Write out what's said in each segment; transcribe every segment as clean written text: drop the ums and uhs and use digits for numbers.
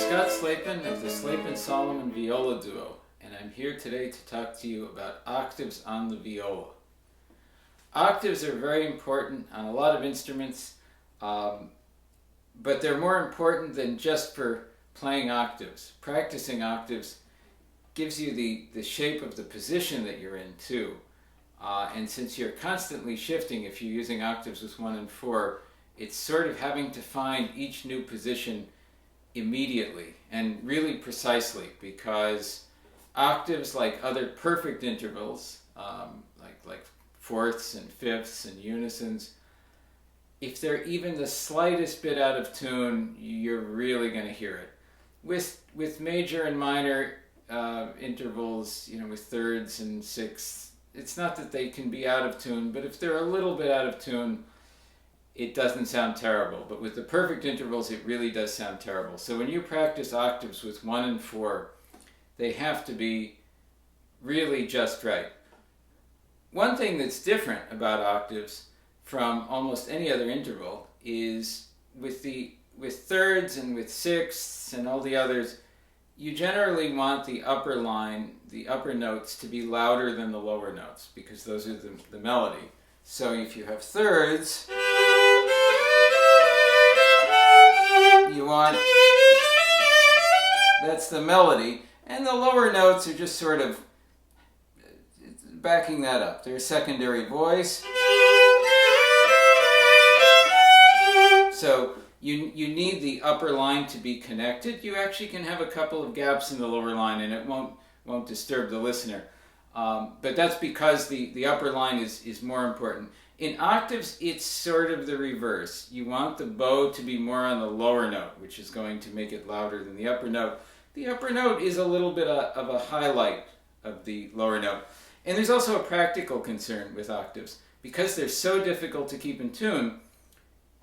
Slapin of the Slapin-Solomon viola duo, and I'm here today to talk to you about octaves on the viola. Octaves are very important on a lot of instruments, but they're more important than just for playing octaves. Practicing octaves gives you the shape of the position that you're in too. And since you're constantly shifting, if you're using octaves with 1 and 4, it's sort of having to find each new position immediately and really precisely, because octaves, like other perfect intervals, like fourths and fifths and unisons, if they're even the slightest bit out of tune, you're really going to hear it. With major and minor intervals, with thirds and sixths, it's not that they can be out of tune, but if they're a little bit out of tune, it doesn't sound terrible. But with the perfect intervals, it really does sound terrible. So when you practice octaves with 1 and 4, they have to be really just right. One thing that's different about octaves from almost any other interval is with thirds and with sixths and all the others, you generally want the upper line, the upper notes, to be louder than the lower notes, because those are the melody. So if you have thirds, you want, that's the melody, and the lower notes are just sort of backing that up. They're a secondary voice. So you need the upper line to be connected. You actually can have a couple of gaps in the lower line and it won't disturb the listener. But that's because the upper line is more important. In octaves, it's sort of the reverse. You want the bow to be more on the lower note, which is going to make it louder than the upper note. The upper note is a little bit of a highlight of the lower note. And there's also a practical concern with octaves. Because they're so difficult to keep in tune,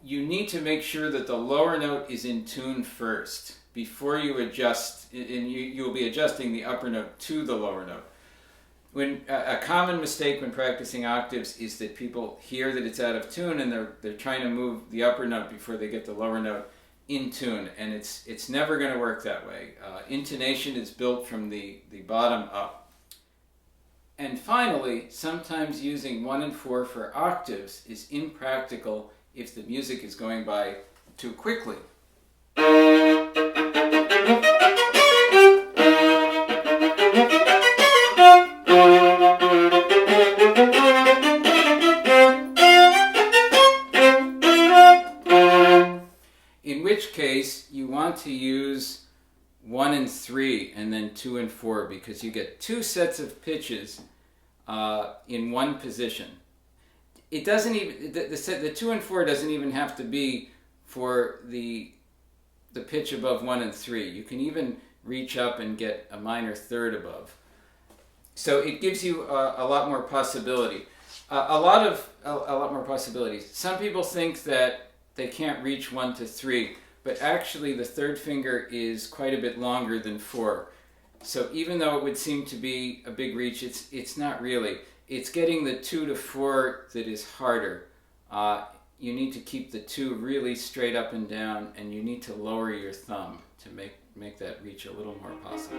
you need to make sure that the lower note is in tune first before you adjust, and you'll be adjusting the upper note to the lower note. A common mistake when practicing octaves is that people hear that it's out of tune and they're trying to move the upper note before they get the lower note in tune, and it's never going to work that way. Intonation is built from the bottom up. And finally, sometimes using 1 and 4 for octaves is impractical if the music is going by too quickly. In which case, you want to use 1 and 3 and then 2 and 4, because you get 2 sets of pitches in one position. It doesn't even, the 2 and 4 doesn't even have to be for the pitch above 1 and 3. You can even reach up and get a minor third above. So it gives you a lot more possibility. A lot more possibilities. Some people think that they can't reach 1 to 3, but actually the third finger is quite a bit longer than 4. So even though it would seem to be a big reach, it's not really. It's getting the 2 to 4 that is harder. You need to keep the 2 really straight up and down, and you need to lower your thumb to make that reach a little more possible.